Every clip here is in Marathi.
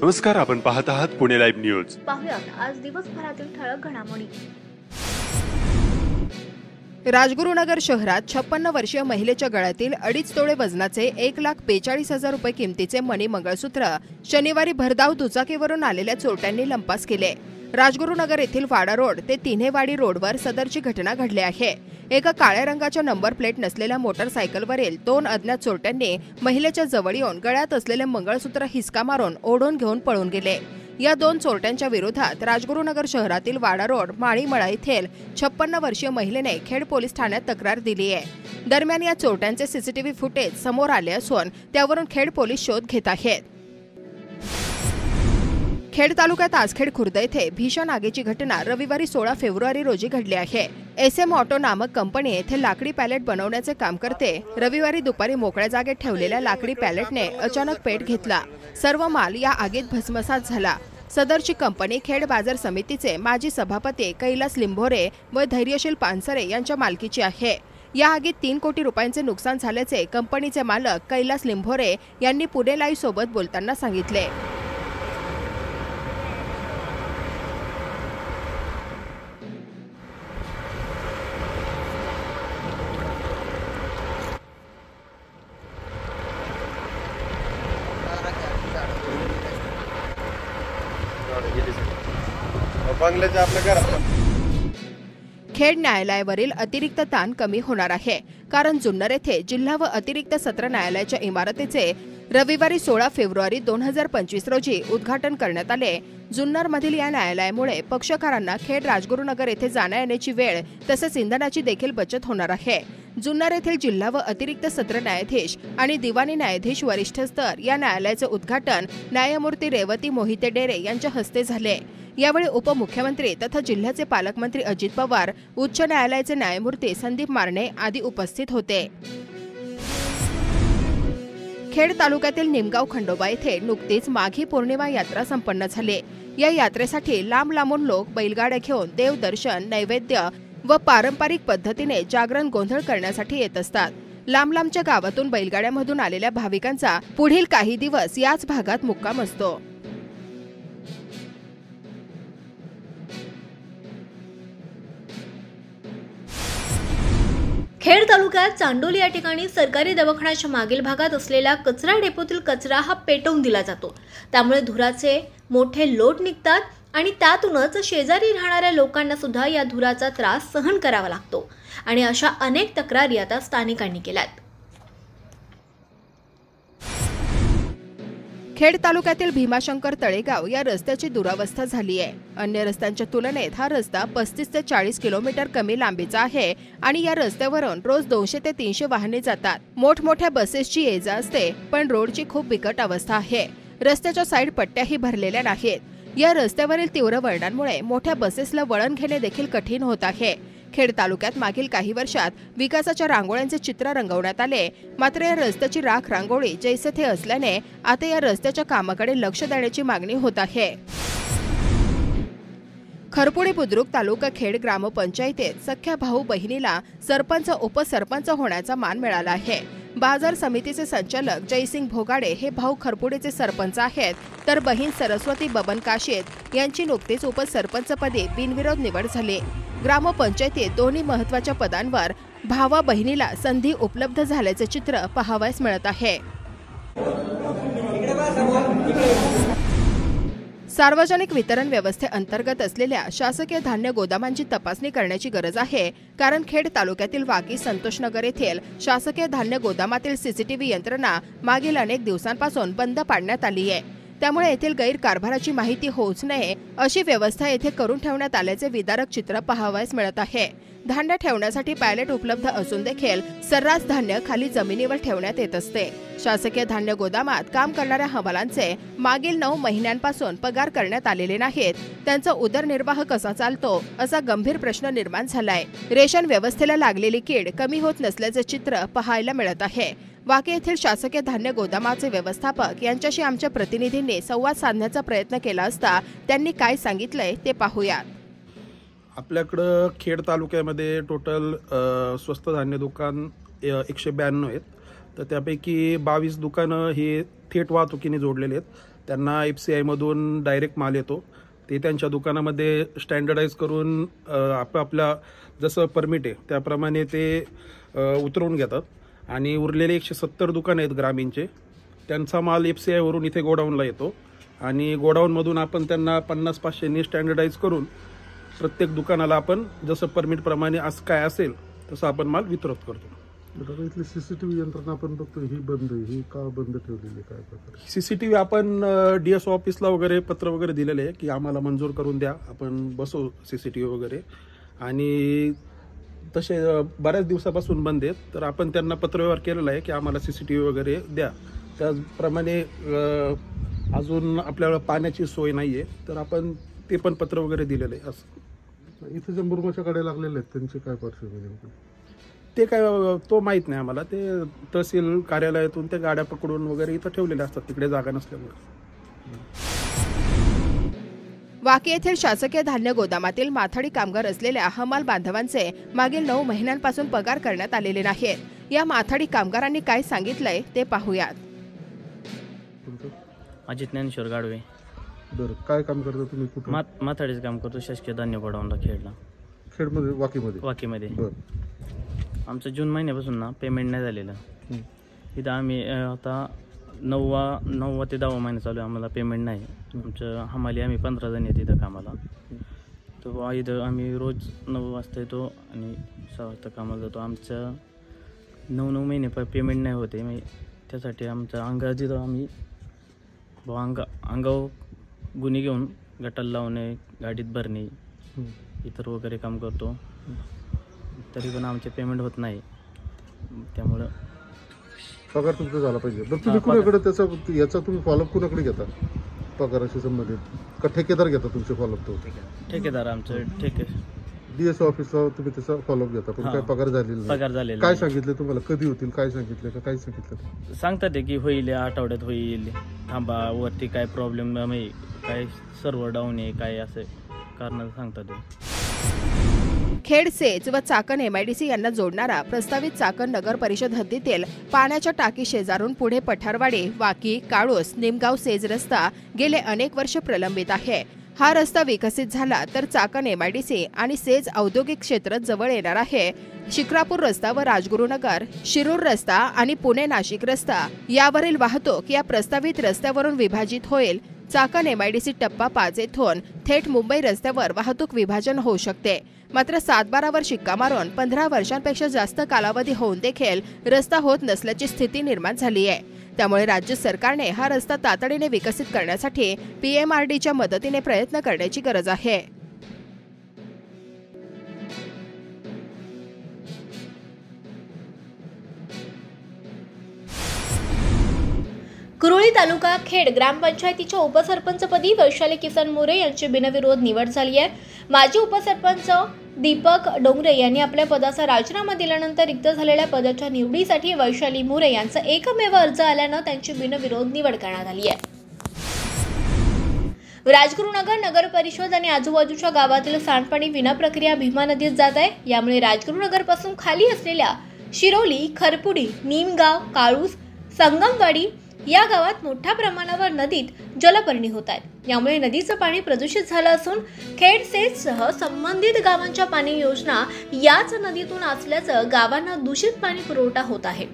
नमस्कार, आपण पाहत आहात पुणे लाईव्ह न्यूज. पाहुयात आज दिवसभरातील ठळक घडामोडी. राजगुरुनगर शहरात 56 वर्षीय महिलेच्या गळ्यातील 2.5 तोळे वजनाचे 1,42,000 रुपये किमतीचे मणी मंगळसूत्र शनिवारी भरधाव दुचाकीवरून आलेल्या चोरट्यांनी लंपास केले. राजगुरुनगर येथील वाडा रोड ते तिन्हेवाडी रोडवर सदरची घटना घडली आहे. एका काळ्या रंगाच्या नंबर प्लेट नसलेल्या मोटरसायकलवरील 2 अज्ञात चोरट्यांनी महिलेच्या जवळ येऊन गळ्यात असलेले मंगळसूत्र हिसका मारून ओढून घेऊन पळून गेले. या 2 चोरट्यांच्या विरोधात राजगुरुनगर शहरातील वाडा रोड माळीमळा येथील 56 वर्षीय महिलेने खेड पोलीस ठाण्यात तक्रार दिली आहे. दरम्यान या चोरट्यांचे सीसीटीव्ही फुटेज समोर आले असून त्यावरून खेड पोलीस शोध घेत आहेत. खेड तालुक्यात आसखेड खुर्द येथे भीषण आगीची घटना रविवारी 16 फेब्रुवारी रोजी घडली आहे. SM ऑटो नामक कंपनी येथे लाकडी पॅलेट बनवण्याचे काम करते. रविवारी दुपारी मोकळ्या जागेत ठेवलेल्या लाकडी पॅलेटने अचानक पेट घेतला. सर्व माल या आगीत भस्मसात झाला. सदरची कंपनी खेड बाजार समितीचे माजी सभापती कैलास लिंभोरे व धैर्यशील पानसरे यांच्या मालकीची आहे. या आगीत 3 कोटी रुपयांचे नुकसान झाल्याचे कंपनीचे मालक कैलास लिंभोरे यांनी पुणे लाईव्ह सोबत बोलताना सांगितले. खेड न्यायालयावरील अतिरिक्त ताण कमी होणार आहे, कारण जुन्नर येथे जिल्हा व अतिरिक्त सत्र न्यायालयाच्या इमारतीचे रविवारी 16 फेब्रुवारी 2025 रोजी उद्घाटन करण्यात आले. जुन्नरमधील या न्यायालयामुळे पक्षकारांना खेड राजगुरुनगर येथे जाण्या-येण्याची वेळ तसेच इंधनाची देखील बचत होणार आहे. जुन्नर येथील जिल्हा व अतिरिक्त सत्र न्यायाधीश आणि दिवाणी न्यायाधीश वरिष्ठ स्तर या न्यायालयाचे उद्घाटन न्यायमूर्ती रेवती मोहिते डेरे यांच्या हस्ते झाले. यावेळी उपमुख्यमंत्री तथा जिल्ह्याचे पालकमंत्री अजित पवार, उच्च न्यायालयाचे न्यायमूर्ती संदीप मारणे आदी उपस्थित होते. खेड तालुक्यातील निमगाव खंडोबा येथे नुकतीच माघी पौर्णिमा यात्रा संपन्न झाली. या यात्रेसाठी लांब लांबून लोक बैलगाड्या घेऊन देवदर्शन, नैवेद्य व पारंपरिक पद्धतीने जागरण गोंधळ करण्यासाठी येत असतात. लांब लांबच्या गावातून बैलगाड्यामधून आलेल्या भाविकांचा पुढील काही दिवस याच भागात मुक्काम असतो. खेड तालुक्यात चांडोली या ठिकाणी सरकारी दवाखान्याच्या मागील भागात असलेल्या कचरा डेपोतील कचरा हा पेटवून दिला जातो. त्यामुळे धुराचे मोठे लोट निघतात आणि त्यातूनच शेजारी राहणाऱ्या लोकांना सुद्धा या धुराचा त्रास सहन करावा लागतो. आणि अशा अनेक तक्रारी आता स्थानिकांनी केल्यात. खेड तालुक्यातील भीमाशंकर तळेगाव या रस्त्याची दुरावस्था झाली आहे. अन्य रस्त्यांच्या तुलनेत हा रस्ता 35 ते 40 किलोमीटर कमी लांबीचा आहे आणि या रस्त्यावरून रोज 200 ते 300 वाहने जातात. मोठमोठ्या बसेसची ये-जा असते, पण रोडची खूप बिकट अवस्था आहे. रस्त्याच्या साईड पट्ट्याही भरलेल्या नाहीत. या रस्त्यावरील तीव्र वळणांमुळे मोठ्या बसेसला वळण घेणे देखील कठीण होत आहे. खेड तालुक्यात मागील काही वर्षात विकासाच्या रांगोळ्यांचे चित्र रंगवण्यात आले, मात्र या रस्त्याची राख रांगोळी जैसे थे असल्याने आता या रस्त्याच्या कामाकडे लक्ष देण्याची मागणी होत आहे. खरपुडी बुद्रुक तालुका खेड ग्रामपंचायतीत सख्या भाऊ बहिणीला सरपंच उपसरपंच होण्याचा मान मिळाला आहे. बाजार समितीचे संचालक जयसिंग भोगाडे हे भाऊ खरपुडीचे सरपंच आहेत, तर बहीण सरस्वती बबन काशीद यांची नुकतीच उपसरपंचपदी बिनविरोध निवड झाली. ग्रामपंचायतीत दोन्ही महत्त्वाच्या पदांवर भावा बहिणीला संधी उपलब्ध झाल्याचे चित्र पाहावयास मिळत आहे. सार्वजनिक वितरण व्यवस्थेअंतर्गत असलेल्या शासकीय धान्य गोदामांची तपासणी करण्याची गरज आहे, कारण खेड तालुक्यातील वाकी संतोषनगर येथील शासकीय धान्य गोदामातील सीसीटीव्ही यंत्रणा मागील अनेक दिवसांपासून बंद पाडण्यात आली आहे. त्यामुळे येथील गैरकारभाराची माहिती होऊच नये अशी व्यवस्था येथे करून ठेवण्यात आल्याचे विदारक चित्र पाहावयास मिळत आहे. धान्य ठेवण्यासाठी पॅलेट उपलब्ध असून देखील सर्रास धान्य खाली जमिनीवर ठेवण्यात येत असते. शासकीय धान्य गोदामात काम करणाऱ्या हमालांचे मागील 9 महिन्यांपासून पगार करण्यात आलेले नाहीत. त्यांचा उदरनिर्वाह कसा चालतो असा गंभीर प्रश्न निर्माण झालाय. रेशन व्यवस्थेला लागलेली कीड कमी होत नसल्याचे चित्र पाहायला मिळत आहे. वाकी येथील शासकीय धान्य गोदामाचे व्यवस्थापक यांच्याशी आमच्या प्रतिनिधींनी संवाद साधण्याचा प्रयत्न केला असता त्यांनी काय सांगितलंय ते पाहूयात. आपल्याकडं खेड तालुक्यामध्ये टोटल स्वस्त धान्य दुकान 192 आहेत. तर त्यापैकी 22 दुकानं हे थेट वाहतुकीने जोडलेले आहेत. त्यांना FCI मधून डायरेक्ट माल येतो. ते त्यांच्या दुकानामध्ये स्टँडर्डाईज करून आपापल्या जसं परमिट आहे त्याप्रमाणे ते उतरवून घेतात आणि उरलेले 170 दुकानं आहेत ग्रामीणचे, त्यांचा माल FCI वरून इथे गोडाऊनला येतो आणि गोडाऊनमधून आपण त्यांना 50-500 स्टँडर्डाईज करून प्रत्येक दुकानाला आपण जसं परमिट प्रमाणे असं काय असेल तसं आपण माल वितरित करतो. इथली CCTV यंत्रणा आपण बघतो ही बंद आहे, ही का बंद ठेवलेली काय प्रकारे? CCTV आपण DSO ऑफिसला वगैरे पत्र वगैरे दिलेले आहे की आम्हाला मंजूर करून द्या, आपण बसवू CCTV वगैरे. आणि तसे बऱ्याच दिवसापासून बंद आहेत, तर आपण त्यांना पत्रव्यवहार केलेला आहे की आम्हाला CCTV वगैरे द्या. त्याचप्रमाणे अजून आपल्याला पाण्याची सोय नाही आहे, तर आपण ते पण पत्र वगैरे दिलेलं आहे. असं इथे ज्या मुरमाच्या गाड्या लागलेल्या आहेत त्यांची काय पार्श्वभूमी? ते काय तो माहीत नाही आम्हाला. ते तहसील कार्यालयातून ते गाड्या पकडून वगैरे इथं ठेवलेल्या असतात तिकडे जागा नसल्यामुळे. वाकी येथील शासकीय धान्य गोदामातील माथाडी कामगार असलेल्या हमाल बांधवांचे मागील 9 महिन्यांपासून पगार करण्यात आलेले नाहीत. या माथाडी कामगारांनी काय सांगितलंय ते पाहूयात. अजित ज्ञानेश्वर गाडवे. बरं, काय काम करता तुम्ही? कुठं? माथाडीचं काम करतो, शासकीय धान्य गोडाऊनला खेडला. खेडमध्ये? वाकीमध्ये. बरं. आमचं जून महिन्यापासून ना पेमेंट नाही झालेलं. इथं आम्ही आता 9वा ते 10वा महिना चालू आहे, आम्हाला पेमेंट नाही. आमचं हमाली आम्ही 15 जण आहेत इथं कामाला. तर इथं आम्ही रोज 9 वाजता येतो आणि 6 वाजता कामाला जातो. आमचं 9 महिने पेमेंट नाही होते. मग त्यासाठी आमचं तिथं आम्ही अंगावर गुन्हे घेऊन गटाला लावणे, गाडीत भरणे, इतर वगैरे काम करतो. तरी पण आमचे पेमेंट होत नाही. त्यामुळं पगार तुमचा झाला पाहिजे. बरं, तुम्ही कुणाकडे याचा तुम्ही फॉलोअप कुणाकडे घेता पगाराशी संबंधित? का ठेकेदार घेता तुमचे फॉलोअप? तो ठेकेदार आमचं DSO ऑफिसला तुम्ही त्याचा फॉलोअप घेता, पण काय पगार झालेला? काय सांगितलं तुम्हाला? कधी होतील काय सांगितलं का? काय सांगितलं? सांगतात की होईल, आठवड्यात होईल, थांबा, वरती काय प्रॉब्लेम नाही, काय सर्व्हर डाऊन आहे, काय असं कारण सांगतात. खेड सेज व चाकण MIDC यांना जोडणारा प्रस्तावित चाकण नगर परिषद हद्दीतील पाण्याच्या टाकी शेजारून पुढे पठारवाडी, वाकी, काळोस, निमगाव सेज रस्ता गेले अनेक वर्ष प्रलंबित आहे. हा रस्ता विकसित झाला तर चाकण MIDC आणि सेज औद्योगिक क्षेत्र जवळ येणार आहे. शिक्रापूर रस्ता व राजगुरुनगर, शिरूर रस्ता आणि पुणे नाशिक रस्ता यावरील वाहतूक या प्रस्तावित रस्त्यावरून विभाजित होईल. चाकण MIDC टप्पा 5 येथून थेट मुंबई रस्त्यावर वाहतूक विभाजन होऊ शकते. मात्र 7-12 शिक्का मारून 15 वर्षांपेक्षा जास्त कालावधी होऊन देखील रस्ता होत नसल्याची स्थिती निर्माण झाली आहे. त्यामुळे राज्य सरकारने हा रस्ता तातडीने विकसित करण्यासाठी PMRDच्या मदतीने प्रयत्न करण्याची गरज आहे. कुरोळी तालुका खेड ग्रामपंचायतीच्या उपसरपंचपदी वैशाली किसन मोरे यांची बिनविरोध निवड झाली आहे. माजी उपसरपंच दीपक डोंगरे यांनी आपल्या पदाचा राजीनामा दिल्यानंतर रिक्त झालेल्या पदाच्या निवडीसाठी वैशाली मोरे यांचा एकमेव अर्ज आल्यानं त्यांची बिनविरोध निवड करण्यात आली आहे. राजगुरुनगर नगर परिषद आणि आजूबाजूच्या गावातील सांडपाणी विनाप्रक्रिया भीमा नदीत जात आहे. यामुळे राजगुरुनगर पासून खाली असलेल्या शिरोली, खरपुडी, निमगाव, काळूस, संगमवाडी या गावात मोठ्या प्रमाणावर नदीत जलपर्णी होत आहेत. यामुळे नदीचं पाणी प्रदूषित झालं असून खेड सेजसह संबंधित गावांच्या पाणी योजना याच नदीतून असल्याचं गावांना दूषित पाणी पुरवठा होत आहे.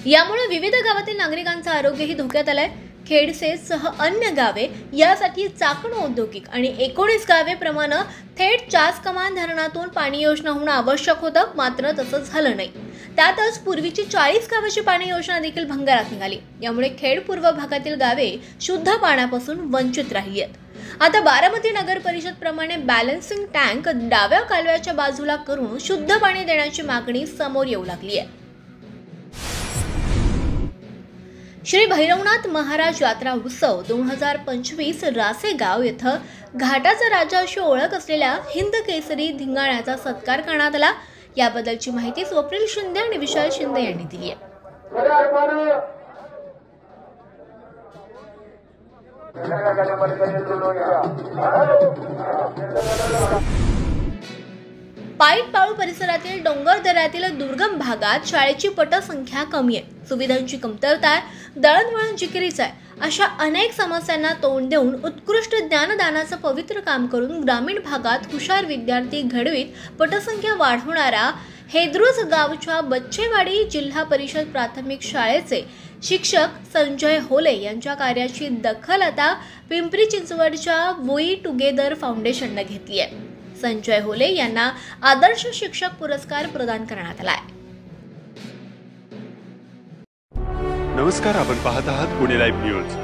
यामुळे विविध गावातील नागरिकांचं आरोग्यही धोक्यात आलंय. खेड सेजसह अन्य गावे यासाठी चाकण औद्योगिक आणि 19 गावे प्रमाणे थेट चास कमान धरणातून पाणी योजना होणं आवश्यक होतं. मात्र तसं झालं नाही. त्यातच पूर्वीची 40 गावाची पाणी योजना देखील भंगारात निघाली. यामुळे खेड पूर्व भागातील गावे शुद्ध पाण्यापासून वंचित राहिली आहेत. आता बारामती नगर परिषद प्रमाणे बॅलन्सिंग टँक डाव्या कालव्याच्या बाजूला करून शुद्ध पाणी देण्याची मागणी समोर येऊ लागली आहे. श्री भैरवनाथ महाराज यात्रा उत्सव 2025 रासेगाव येथे घाटाचा राजा अशी ओळख असलेल्या हिंद केसरी धिंगाण्याचा सत्कार करण्यात आला. याबद्दलची माहिती स्वप्नील शिंदे आणि विशाल शिंदे यांनी दिली आहे. पाईटपाळू परिसरातील डोंगर दऱ्यातील दुर्गम भागात शाळेची पटसंख्या कमी आहे, सुविधांची कमतरता आहे, दळणवळण जिकिरीचं आहे, अशा अनेक समस्यांना तोंड देऊन उत्कृष्ट ज्ञानदानाचं पवित्र काम करून ग्रामीण भागात हुशार विद्यार्थी घडवीत पटसंख्या वाढवणारा हेद्रुज गावच्या बच्चेवाडी जिल्हा परिषद प्राथमिक शाळेचे शिक्षक संजय होले यांच्या कार्याची दखल आता पिंपरी चिंचवडच्या वी टुगेदर फाउंडेशनने घेतली आहे. संजय होले यांना आदर्श शिक्षक पुरस्कार प्रदान करण्यात आला आहे. नमस्कार, आपण पाहत आहात पुणे लाईव्ह न्यूज.